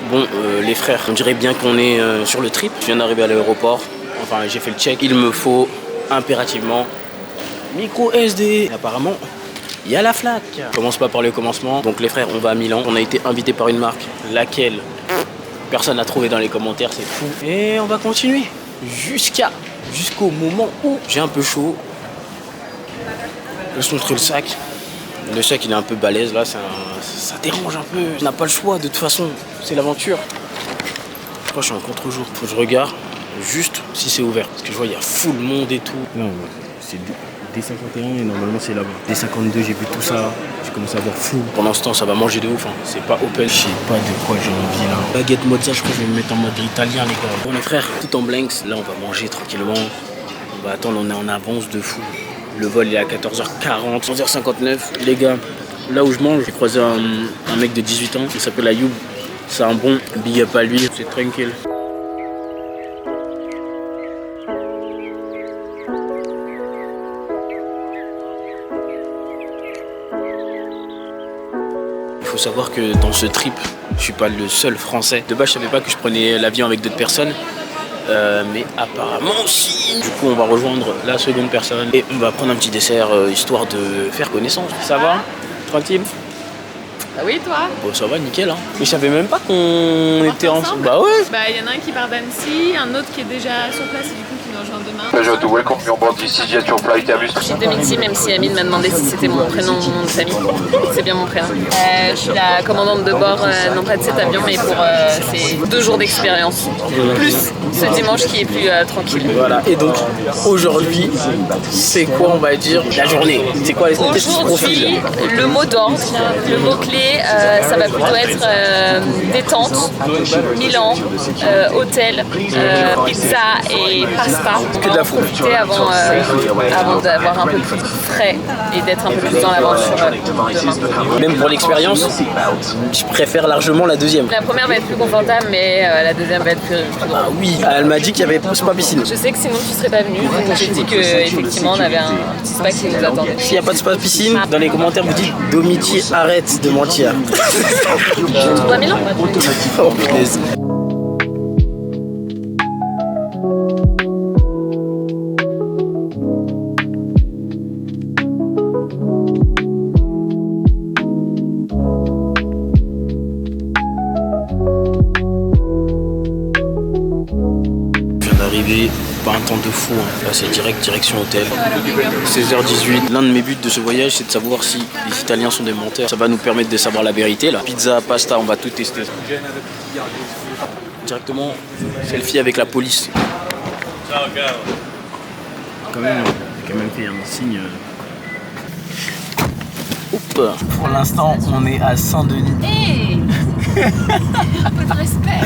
Bon, les frères, on dirait bien qu'on est sur le trip. Je viens d'arriver à l'aéroport. Enfin, j'ai fait le check. Il me faut impérativement micro SD. Et apparemment, il y a la flaque. Commence pas par le commencement. Donc les frères, on va à Milan. On a été invité par une marque, laquelle personne n'a trouvé dans les commentaires, c'est fou. Et on va continuer jusqu'au moment où j'ai un peu chaud. Je vais montrer le sac. Le sac, il est un peu balèze là, ça dérange un peu. On n'a pas le choix de toute façon, c'est l'aventure. Je crois que je suis en contre-jour. Faut que je regarde juste si c'est ouvert. Parce que je vois, il y a full monde et tout. Non, c'est D51 et normalement c'est là-bas. D52, j'ai vu tout ça. J'ai commencé à voir flou. Pendant ce temps, ça va manger de ouf. Hein. C'est pas open. Je sais pas de quoi j'ai envie là. Baguette mozza, je crois que je vais me mettre en mode italien, les gars. Bon, les frères, tout en blanks. Là, on va manger tranquillement. On va attendre, on est en avance de fou. Le vol il est à 14h40, 11h59. Les gars, là où je mange, j'ai croisé un mec de 18 ans. Il s'appelle Ayoub. C'est un bon big up à lui. C'est tranquille. Il faut savoir que dans ce trip, je suis pas le seul français. De base, je savais pas que je prenais l'avion avec d'autres personnes. Mais apparemment si. Du coup on va rejoindre la seconde personne et on va prendre un petit dessert histoire de faire connaissance. Ça va? Tranquille? Ah oui, toi? Bon, ça va, nickel. Hein. Mais je savais même pas qu'on était ensemble. Bah ouais. Bah il y en a un qui part d'Annecy, un autre qui est déjà sur place et du coup qui nous rejoint demain. Pleasure to welcome you on board this EasyJet your flight Airbus. Je suis Domiti, même si Amine m'a demandé si c'était mon prénom ou mon nom de famille. C'est bien mon prénom. Je suis la commandante de bord, non pas de cet avion, mais pour ces 2 jours d'expérience. Plus ce dimanche qui est plus tranquille. Voilà, et donc aujourd'hui, c'est quoi on va dire la journée? C'est quoi qu'est-ce qui se profile? Aujourd'hui, le mot d'ordre, le mot-clé, ça va plutôt être détente, Milan, hôtel, pizza et pasta. Que de la profiter avant d'avoir un peu plus frais et d'être un peu plus dans l'aventure demain. Même pour l'expérience, je préfère largement la deuxième. La première va être plus confortable, mais la deuxième va être plus drôle. Ah oui, elle m'a dit qu'il y avait pas piscine. Je sais que sinon tu serais pas venu, donc j'ai dit qu'effectivement on avait un petit spa qui nous attendait. S'il n'y a pas de spa piscine, dans les commentaires vous dites Domiti arrête de mentir. Tu dois Milan? Oh punaise. Pas un temps de fou, hein. Là c'est direction hôtel. 16h18. L'un de mes buts de ce voyage c'est de savoir si les Italiens sont des menteurs. Ça va nous permettre de savoir la vérité là. Pizza, pasta, on va tout tester. Directement selfie avec la police. Quand même, j'ai quand même fait un signe. Oups. Pour l'instant on est à Saint-Denis. Hey, un peu de respect.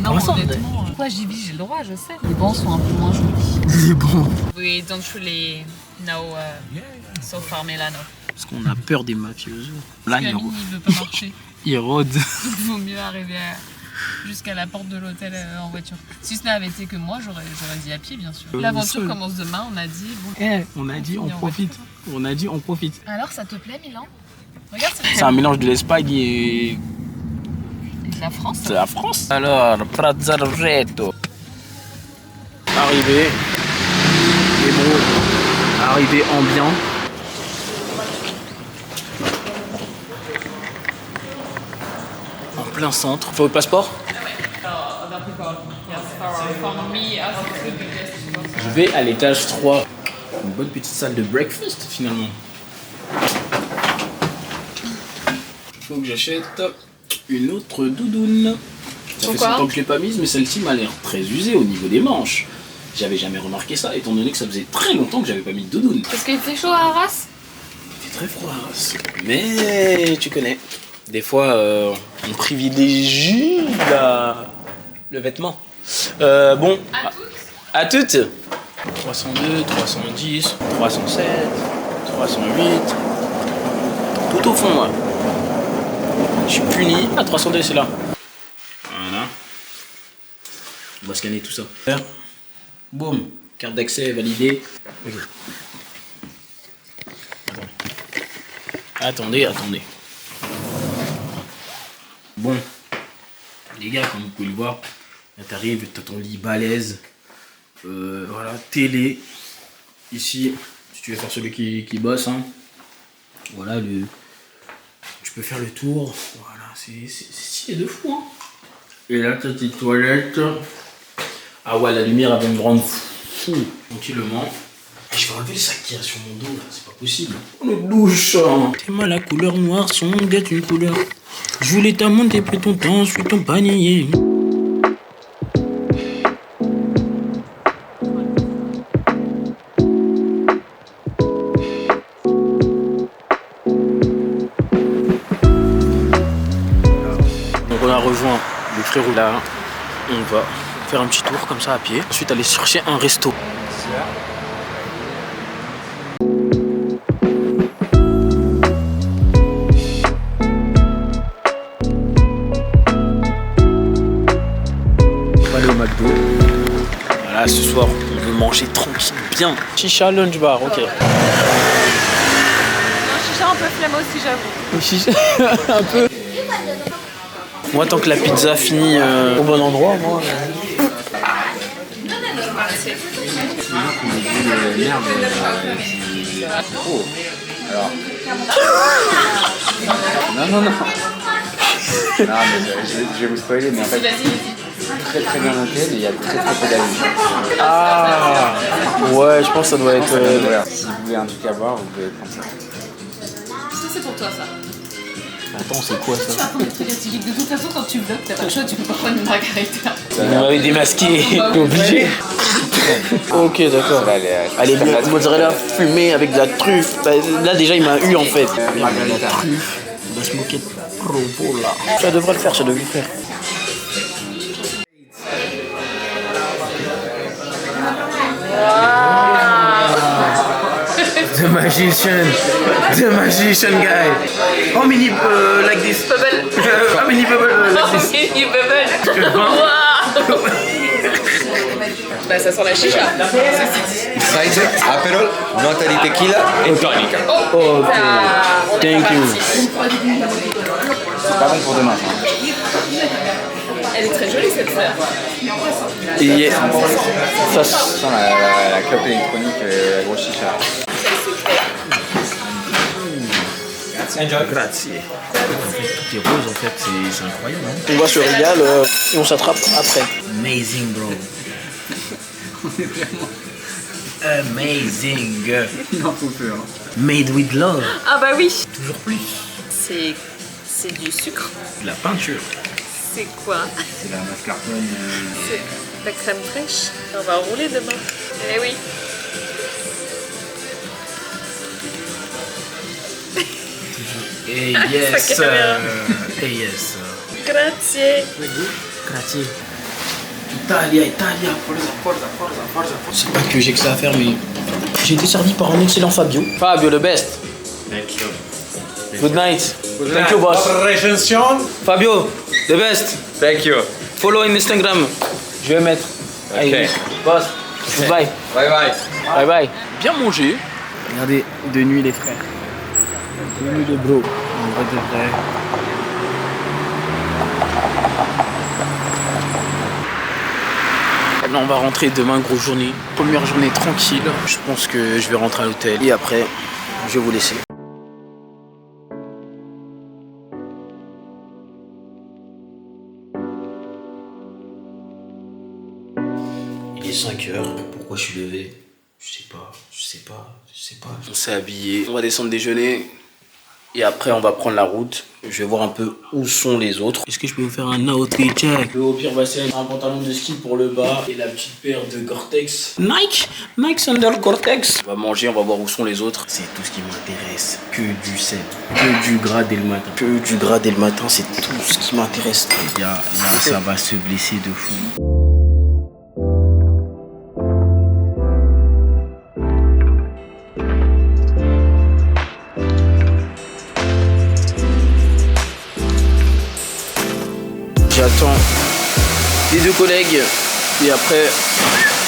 Non, honnêtement. Pourquoi j'y vis, j'ai le droit, je sais. Les bancs sont un peu moins jolis. Les bons. We don't really know so far Milano. Parce qu'on a peur des mafiosos. Là, il veut pas marcher. Il rôde. Il vaut mieux arriver jusqu'à la porte de l'hôtel en voiture. Si ce n'avait été que moi, j'aurais dit à pied, bien sûr. L'aventure commence demain, on a dit. Bon, on a dit on profite. On a dit on profite. Alors, ça te plaît, Milan? Regarde, c'est un mélange de l'Espagne et de la France. C'est la France. Alors, Prazzaretto. Arrivé. Les bros. Arrivé ambiant. En plein centre. Faut le passeport? Je vais à l'étage 3. Une bonne petite salle de breakfast finalement. Il faut que j'achète une autre doudoune. Ça fait 5 ans que je l'ai pas mise, mais celle-ci m'a l'air très usée au niveau des manches. J'avais jamais remarqué ça, étant donné que ça faisait très longtemps que j'avais pas mis de doudoune. Parce qu'il fait chaud à Arras? Il fait très froid à Arras. Mais tu connais, des fois on privilégie le vêtement. Bon, à toutes. 302, 310, 307, 308. Tout au fond, moi. Je suis puni. Ah, 302, c'est là. Voilà. On va scanner tout ça. Boum. Carte d'accès validée. Okay. Attendez. Bon. Les gars, comme vous pouvez le voir, là t'arrives, t'as ton lit balèze. Voilà, télé. Ici, si tu veux faire celui qui bosse, hein. Voilà, tu peux faire le tour. Voilà, c'est stylé de fou, hein. Et là, t'as tes toilettes. Ah ouais, la lumière elle va me rendre fou. Tranquillement. Et je vais enlever le sac qu'il y a sur mon dos, là, c'est pas possible. Une douche. T'es mal la couleur noire, son gâte une couleur. Je voulais ta montre, t'es pris ton temps, je suis ton panier. Donc on a rejoint le frérot là. On va faire un petit tour comme ça à pied. Ensuite aller chercher un resto. On va aller au McDo. Voilà, ce soir on veut manger tranquille, bien. Chicha lunch bar, ok. Non, chicha un peu flemme aussi, j'avoue. Chicha un peu. Moi tant que la pizza finit au bon endroit, moi. Oh, alors. Non. Non, mais je vais vous spoiler, mais en fait, très bien noté, mais il y a très peu d'avis. Ah ouais, je pense que ça doit être. Si vous voulez un truc à boire, vous pouvez prendre ça. Ça, c'est pour toi, ça. Attends, c'est quoi ça? Tu vas prendre très de toute façon, quand tu vlogs, t'as pas le choix, tu peux pas prendre une margarita. Vous m'avez démasqué, t'es obligé. Ok, d'accord. Elle est bien, mozzarella fumée avec de la truffe. Là déjà il m'a eu en fait. Margarita. Truffe. Il va se moquer de propos là. Ça devrait le faire, ça devrait le faire. The magician guy. How many like this? Bubble. How many bubble like this? Mini bubble. Wow. Bah ça sent la chicha. Size, Aperol, nota di tequila e tonica. Oh, ok. Thank you. C'est pas bon pour demain, ça. Elle est très jolie cette fleur. Et ça, Sans la clope électronique, la grosse chicha. grazie. Tout est rose en fait, c'est incroyable. Hein. On va se régale et on s'attrape après. Amazing bro. Amazing. Il en faut peu, hein. Made with love. Ah bah oui. Toujours plus. C'est du sucre. De la peinture. C'est quoi? C'est la mascarpone. C'est la crème fraîche. On va rouler demain. Eh oui. Et yes. Sa caméra. Et yes. Grazie. Grazie. Italia, forza. C'est pas que j'ai que ça à faire, mais j'ai été servi par un excellent Fabio. Fabio, the best. Thank you. Good night. Thank you, boss. Recension. Fabio, the best. Thank you. Follow on Instagram. Je vais mettre. Ok. Allez, boss. Bye. Bye bye. Bye bye. Bien mangé. Regardez, de nuit les frères. De nuit les bros. En vrai de vrai. Là on va rentrer demain, grosse journée. Première journée tranquille. Je pense que je vais rentrer à l'hôtel. Et après, je vais vous laisser. Il est 5 heures. Pourquoi je suis levé? Je sais pas. On s'est habillé. On va descendre déjeuner. Et après, on va prendre la route. Je vais voir un peu où sont les autres. Est-ce que je peux vous faire un outfit check? Au pire, bah, c'est un pantalon de ski pour le bas et la petite paire de Gore-Tex. Nike Sandal Gore-Tex. On va manger, on va voir où sont les autres. C'est tout ce qui m'intéresse. Que du sel. Que du gras dès le matin. Que du gras dès le matin, c'est tout ce qui m'intéresse. Là, ça va se blesser de fou. J'attends les deux collègues et après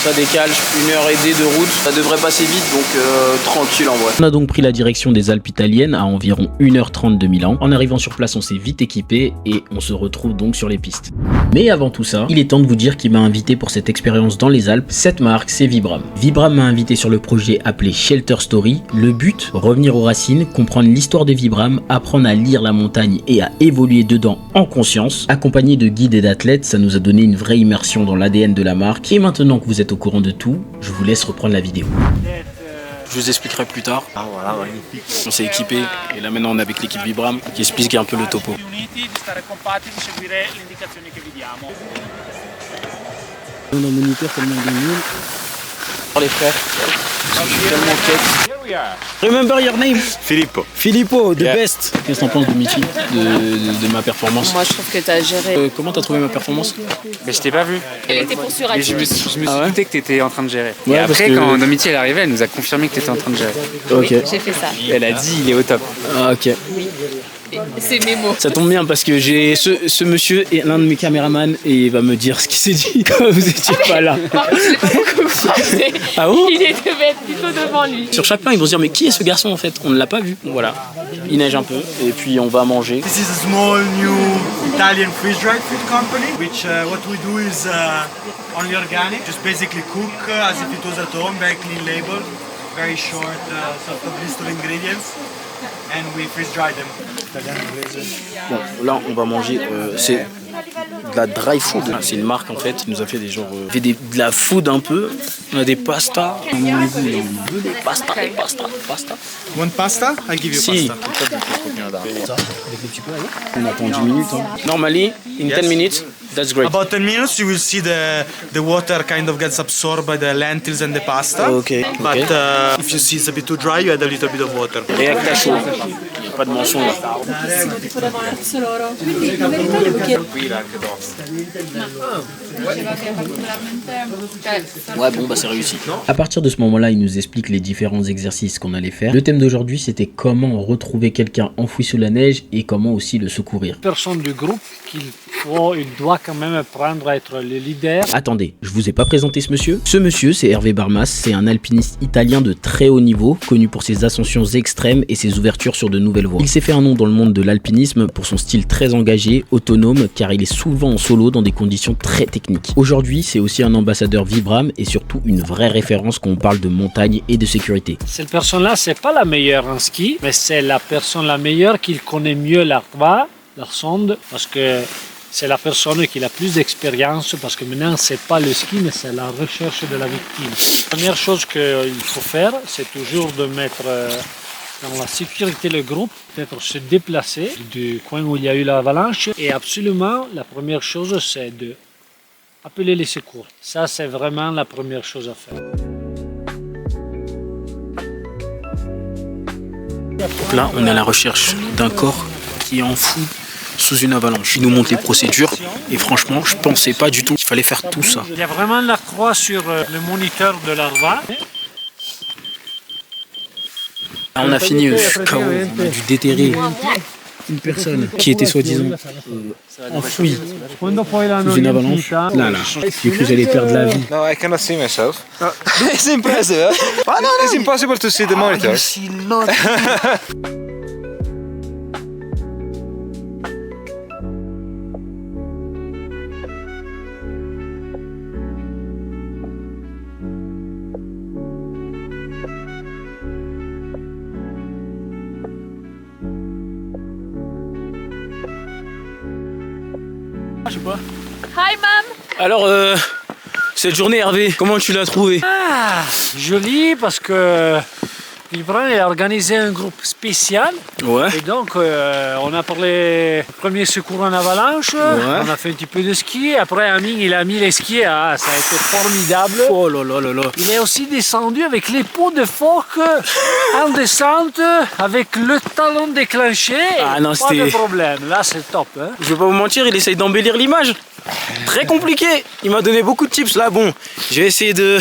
ça ça décale 1h10 de route. Ça devrait passer vite, donc tranquille en vrai. On a donc pris la direction des Alpes italiennes à environ 1h30 de Milan. En arrivant sur place, on s'est vite équipé et on se retrouve donc sur les pistes. Mais avant tout ça, il est temps de vous dire qui m'a invité pour cette expérience dans les Alpes. Cette marque, c'est Vibram. Vibram m'a invité sur le projet appelé Shelter Story. Le but, revenir aux racines, comprendre l'histoire de Vibram, apprendre à lire la montagne et à évoluer dedans en conscience. Accompagné de guides et d'athlètes, ça nous a donné une vraie immersion dans l'ADN de la marque. Et maintenant que vous êtes au courant de tout, je vous laisse reprendre la vidéo. Je vous expliquerai plus tard. Ah voilà, magnifique. On s'est équipé et là maintenant on est avec l'équipe Vibram qui explique un peu le topo. On a un moniteur tellement de nul. Les frères, je suis tellement quête. Remember your name? Filippo. Filippo, the best. Qu'est-ce que t'en penses de Michi, de ma performance? Moi, je trouve que t'as géré. Comment t'as trouvé ma performance? Mais je t'ai pas vu. Elle était pour sur Et je me suis douté que t'étais en train de gérer. Ouais, et après, que... quand Domiti est arrivée, elle nous a confirmé que t'étais en train de gérer. Ok. J'ai fait ça. Elle a dit il est au top. Ah, ok. C'est mes mots. Ça tombe bien parce que j'ai ce monsieur est l'un de mes caméramans et il va me dire ce qui s'est dit quand vous étiez pas là. Par contre, je l'ai pas beaucoup croisé. Ah bon? Il devait être plutôt devant lui. Sur chaque plan, ils vont se dire mais qui est ce garçon en fait? On ne l'a pas vu. Voilà. Il neige un peu et puis on va manger. This is a small new Italian freeze-dried food company, which what we do is only organic, just basically cook as if it was at home, very clean label, very short sort of list of ingredients, and we freeze-dry them. Bon, là on va manger, c'est de la dry food. C'est une marque en fait qui nous a fait des genres, de la food un peu. On a des pastas. On veut des pastas. One pasta? I'll give you Si. pasta. On attend 10 minutes. Hein. Normally, in 10 minutes, that's great. About 10 minutes, you will see the water kind of gets absorbed by the lentils and the pasta. Okay. But if you see it's a bit too dry, you add a little bit of water. Réacte à chaud. Il n'y a pas de mention là. Ouais, bon, bah c'est réussi. À partir de ce moment-là, il nous explique les différents exercices qu'on allait faire. Le thème d'aujourd'hui, c'était comment retrouver quelqu'un enfoui sous la neige et comment aussi le secourir. Personne du groupe il doit quand même apprendre à être le leader. Attendez, je vous ai pas présenté ce monsieur. Ce monsieur, c'est Hervé Barmas, c'est un alpiniste italien de très haut niveau, connu pour ses ascensions extrêmes et ses ouvertures sur de nouvelles voies. Il s'est fait un nom dans le monde de l'alpinisme pour son style très engagé, autonome, car il est souvent en solo dans des conditions très techniques. Aujourd'hui, c'est aussi un ambassadeur Vibram et surtout une vraie référence quand on parle de montagne et de sécurité. Cette personne-là, c'est pas la meilleure en ski, mais c'est la personne la meilleure qui connaît mieux l'Artois, la sonde, parce que c'est la personne qui a plus d'expérience, parce que maintenant, c'est pas le ski, mais c'est la recherche de la victime. La première chose qu'il faut faire, c'est toujours de mettre dans la sécurité le groupe, peut-être se déplacer du coin où il y a eu l'avalanche. Et absolument, la première chose, c'est de appeler les secours. Ça, c'est vraiment la première chose à faire. Donc là, on est à la recherche d'un corps qui est enfoui sous une avalanche. Il nous montre les procédures et franchement, je pensais pas du tout qu'il fallait faire tout ça. Il y a vraiment la croix sur le moniteur de l'Arva. Là, on a fini KO, on a dû déterrer une personne qui était soi-disant enfouie sous une avalanche. Là, j'ai cru que j'allais perdre la vie. No, I cannot see myself. It's impressive. It's impossible to see the monitors. Je sais pas. Hi, mam. Alors, cette journée, Hervé, comment tu l'as trouvée? Ah, joli parce que Vibram a organisé un groupe spécial. Ouais. Et donc, on a parlé premier secours en avalanche, Ouais. on a fait un petit peu de ski. Après, Amine, il a mis les skis, ça a été formidable. Oh là là là là. Il est aussi descendu avec les pots de phoque en descente, avec le talon déclenché. Ah non, pas de c'était... problème, là c'est top. Hein. Je vais pas vous mentir, il essaye d'embellir l'image. Très compliqué. Il m'a donné beaucoup de tips là. Bon, je vais essayer de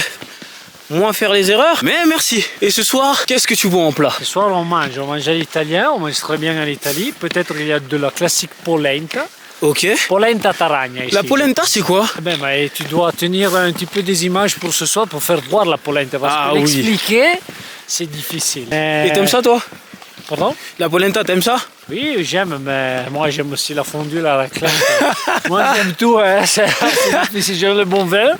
moins faire les erreurs, mais merci. Et ce soir, qu'est-ce que tu bois en plat? Ce soir, on mange à l'italien, on mange très bien à l'Italie. Peut-être il y a de la classique polenta. Ok. Polenta Taragna ici. La polenta, c'est quoi? Eh ben, mais tu dois tenir un petit peu des images pour ce soir pour faire voir la polenta. Parce Ah que oui. l'expliquer, c'est difficile. Et t'aimes ça, toi? Pardon? La polenta, t'aimes ça? Oui, j'aime, mais moi j'aime aussi la fondue, la raclette. Moi j'aime tout, hein. C'est difficile. J'aime le bon vin.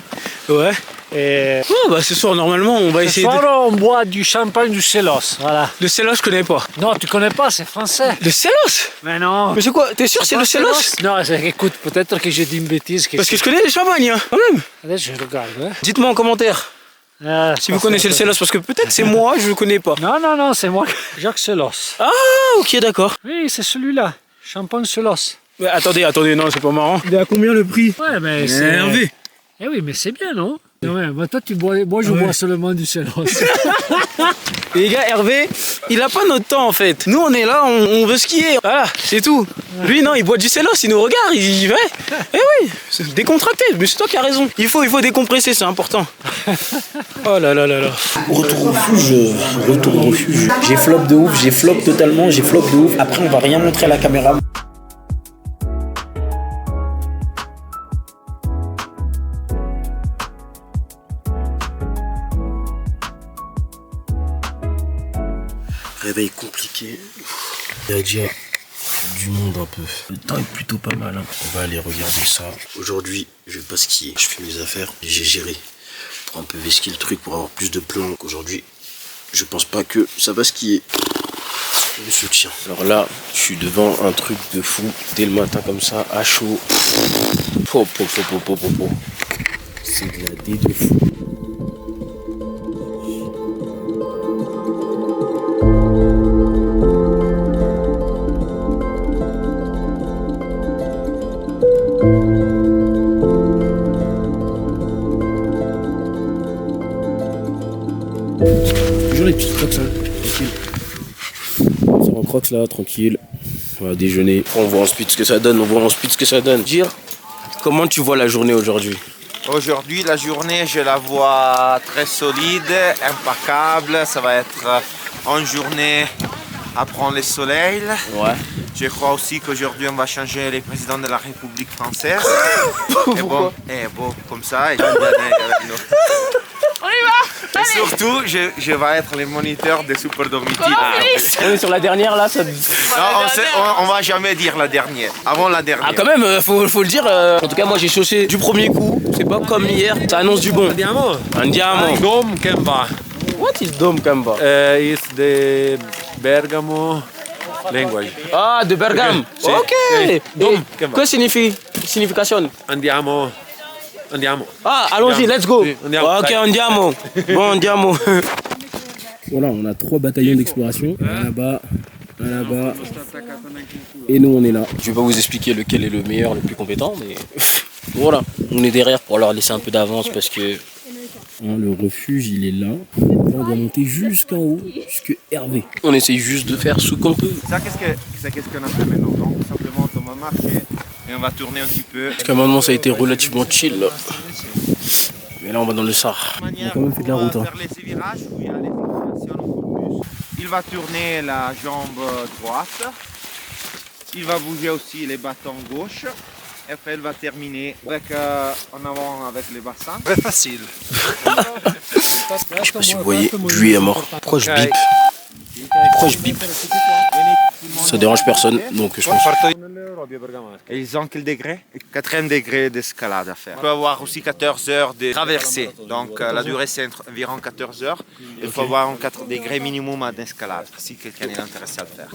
Ouais. Et Oh, bah ce soir, normalement, on va ce essayer soir, de... on boit du champagne du Célos. Voilà. Le Célos, je connais pas. Non, tu connais pas, c'est français. Le Célos? Mais non. Mais c'est quoi? T'es sûr c'est le Célos? Non, écoute, peut-être que j'ai dit une bêtise. Parce que je connais les champagnes, hein, quand même. Allez, je regarde. Hein. Dites-moi en commentaire si vous connaissez le Célos, parce que peut-être c'est moi, je le connais pas. Non, c'est moi. Jacques Célos. Ah, ok, d'accord. Oui, c'est celui-là. Champagne Célos. Mais attendez, non, c'est pas marrant. Il est à combien le prix? Ouais, mais c'est... Hervé. Eh oui, mais c'est bien, non? Ouais, mais toi, tu bois... Moi, je bois seulement du Célos. Et les gars, Hervé, il a pas notre temps en fait. Nous, on est là, on veut skier. Voilà, c'est tout. Lui, non, il boit du Célos, il nous regarde, il y va. Eh oui, c'est décontracté, mais c'est toi qui as raison. Il faut décompresser, c'est important. Oh là là là là. Retour au refuge. J'ai flop de ouf, j'ai flop totalement, j'ai flop de ouf. Après, on va rien montrer à la caméra. Réveil compliqué. Il y a déjà du monde un peu. Le temps est plutôt pas mal. Hein. On va aller regarder ça. Aujourd'hui, je vais pas skier. Je fais mes affaires. J'ai géré pour un peu vesquer le truc pour avoir plus de plans. Donc aujourd'hui, je pense pas que ça va skier. Je soutiens. Alors là, je suis devant un truc de fou. Dès le matin comme ça, à chaud. C'est de la dé de fou. Toujours les petites crocs, hein. Tranquille. Ça va en crocs là, tranquille. On va déjeuner. On voit ensuite ce que ça donne, Dire, comment tu vois la journée aujourd'hui? Aujourd'hui, la journée, je la vois très solide, impeccable. Ça va être une journée à prendre le soleil. Ouais. Je crois aussi qu'aujourd'hui, on va changer les présidents de la République française. Pourquoi? Bon, comme ça, ils vont bien avec nous. On y va! Et surtout, je vais être le moniteur des Super Domitil. Sur la dernière là, ça... Non, on va jamais dire la dernière. Avant la dernière. Ah quand même, faut le dire. En tout cas, moi j'ai chaussé du premier coup. C'est pas comme hier. Ça annonce du bon. Un diamant. Dom Kemba. What is Dom Kemba? It's the Bergamo language. Ah, de Bergame. Sì. Ok. Dom Kemba. Quoi signifie signification? Andiamo. Ah, allons-y, let's go. Sì, andiamo. Ok, andiamo. Bon, andiamo. Voilà, on a 3 bataillons d'exploration. Un là-bas, un là-bas. Et nous, on est là. Je vais pas vous expliquer lequel est le meilleur, le plus compétent, mais voilà. On est derrière pour leur laisser un peu d'avance parce que... Le refuge, il est là. On doit monter jusqu'en haut, jusque Hervé. On essaye juste de faire ce qu'on peut. Ça, qu'est-ce qu'on a fait maintenant? Donc, simplement, on va marcher et on va tourner un petit peu. Jusqu'à maintenant, ça a été relativement chill. Là. Mais là, on va dans le Sar. On a quand même fait de la route. Hein. Faire les virages où il y a les inclinations encore plus. Il va tourner la jambe droite. Il va bouger aussi les bâtons gauche. Et après, il va terminer avec, en avant avec les bassins. Très facile. Je sais pas si vous voyez, lui est mort. Pourquoi je bip? Ça dérange personne, donc je pense. Et ils ont quel degré? 4e degré d'escalade à faire. Il peut avoir aussi 14 heures de traversée. Donc la durée c'est environ 14 heures. Il faut avoir un 4 degrés minimum d'escalade si quelqu'un est intéressé à le faire.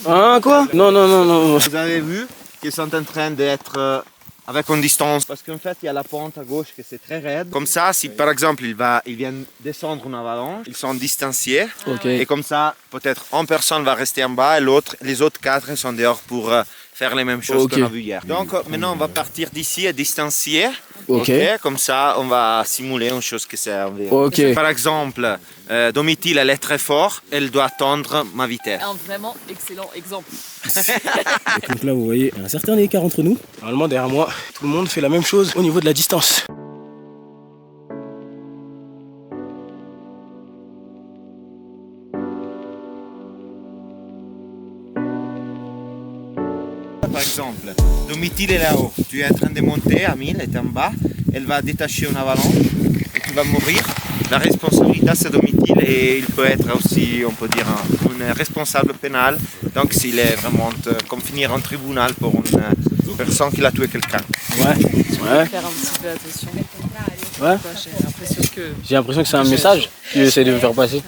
Ah quoi? Non. Vous avez vu qu'ils sont en train d'être avec une distance. Parce qu'en fait, il y a la pente à gauche qui c'est très raide. Comme ça, si par exemple, ils viennent descendre une avalanche, ils sont distanciés. Okay. Et comme ça, peut-être une personne va rester en bas et les autres 4 sont dehors pour faire les mêmes choses qu'on a vu hier. Donc maintenant, on va partir d'ici et distancier. Okay. Comme ça, on va simuler une chose que c'est envers. Okay. Par exemple, Domitil, elle est très forte, elle doit attendre ma vitesse. Un vraiment excellent exemple. Et donc là, vous voyez, un certain écart entre nous. Normalement, derrière moi, tout le monde fait la même chose au niveau de la distance. Par exemple, Domitil est là-haut. Tu es en train de monter, Amine est en bas. Elle va détacher une avalanche et tu vas mourir. La responsabilité c'est Domitil et il peut être aussi, on peut dire, un responsable pénal. Donc s'il est vraiment comme finir en tribunal pour une personne qui a tué quelqu'un. Ouais. Ouais. Faire un petit peu attention. Ouais. J'ai l'impression que c'est un message qu'il essaie de me faire passer.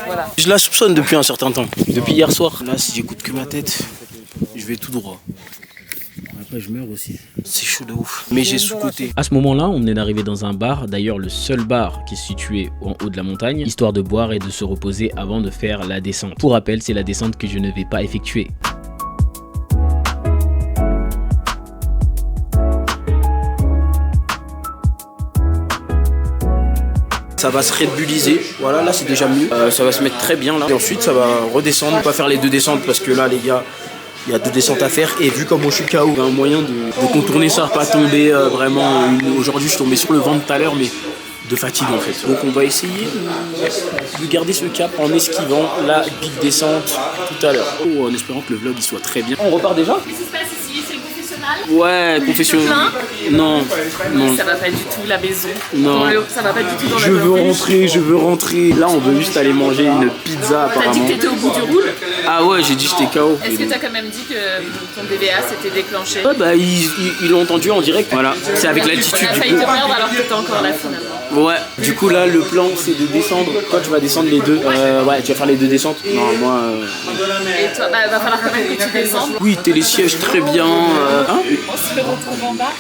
Voilà. Je la soupçonne depuis un certain temps. Depuis hier soir. Là, si j'écoute que ma tête, je vais tout droit. Après, je meurs aussi. C'est chaud de ouf. Mais j'ai sous-côté. À ce moment-là, on venait d'arriver dans un bar, d'ailleurs le seul bar qui est situé en haut de la montagne, histoire de boire et de se reposer avant de faire la descente. Pour rappel, c'est la descente que je ne vais pas effectuer. Ça va se rébuliser, voilà, là c'est déjà mieux. Ça va se mettre très bien là. Et ensuite ça va redescendre, pas faire les deux descentes parce que là les gars, il y a deux descentes à faire. Et vu comme je suis KO, il y a un moyen de contourner ça. Pas tomber vraiment, aujourd'hui je suis tombé sur le ventre tout à l'heure, mais de fatigue en fait. Donc on va essayer de garder ce cap en esquivant la big descente tout à l'heure. En espérant que le vlog il soit très bien. On repart déjà ? Qu'est-ce qui se passe ici? C'est le confessionnal? Ouais, confessionnal. Non, non. Ça va pas du tout la maison. Non. Ça va pas du tout dans la Je veux rentrer. Là, on veut juste aller manger une pizza apparemment. T'as dit que t'étais au bout du roule? Ah ouais, j'ai dit que j'étais KO. Est-ce que t'as quand même dit que ton DVA s'était déclenché? Ouais, bah ils l'ont entendu en direct. Voilà, c'est avec l'altitude. On a failli te perdre alors que t'étais encore là finalement. Ouais, du coup là le plan c'est de descendre. Toi tu vas descendre les deux. Ouais, tu vas faire les deux descentes. Non, moi. Et toi, bah va falloir quand même que tu descendes. Oui, télésiège très bien. Hein? On se retrouve en bas.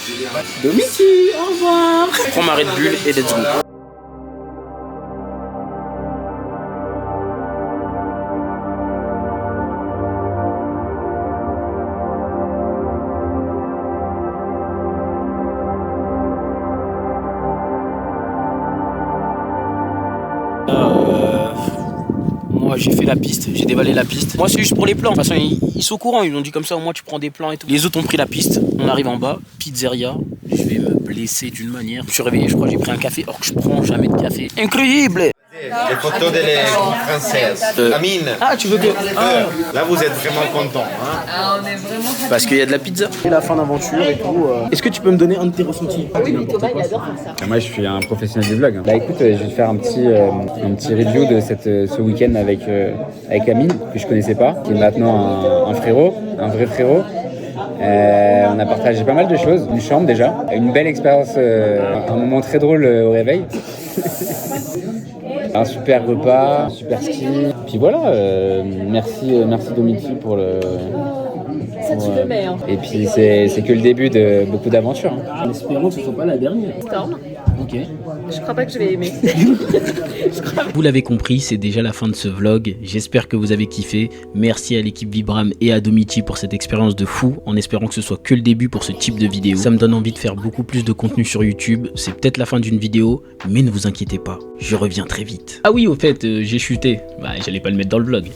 Domiti, au revoir. Je prends ma Red Bull et let's go. Moi j'ai fait la piste, j'ai dévalé la piste. Moi c'est juste pour les plans. De toute façon ils sont au courant, ils m'ont dit comme ça au moins tu prends des plans et tout. Les autres ont pris la piste, on arrive en bas, pizzeria. Je vais me blesser d'une manière. Je me suis réveillé, je crois que j'ai pris un café or que je prends jamais de café. Incroyable. Les photos de l'équipe française. Amine. Ah tu veux que... Là vous êtes vraiment content. Hein? Ah, on est vraiment... Parce qu'il y a de la pizza. Et la fin d'aventure et tout. Est-ce que tu peux me donner un de tes ressentis? Oui, mais Thomas il adore faire ça. Moi je suis un professionnel du vlog. Bah écoute, je vais te faire un petit review de ce week-end avec Amine, que je connaissais pas, qui est maintenant un frérot, un vrai frérot. On a partagé pas mal de choses, une chambre déjà, une belle expérience, un moment très drôle au réveil. Un super repas, un super ski. Puis voilà, merci Domiti pour le... Ça tu le mets hein. Et puis c'est que le début de beaucoup d'aventures. En espérant que ce soit pas la dernière. Storm. Ok. Je crois pas que je vais aimer. Vous l'avez compris, c'est déjà la fin de ce vlog. J'espère que vous avez kiffé. Merci à l'équipe Vibram et à Domiti pour cette expérience de fou, en espérant que ce soit que le début pour ce type de vidéo. Ça me donne envie de faire beaucoup plus de contenu sur YouTube. C'est peut-être la fin d'une vidéo, mais ne vous inquiétez pas, je reviens très vite. Ah oui, au fait, j'ai chuté. Bah, j'allais pas le mettre dans le vlog.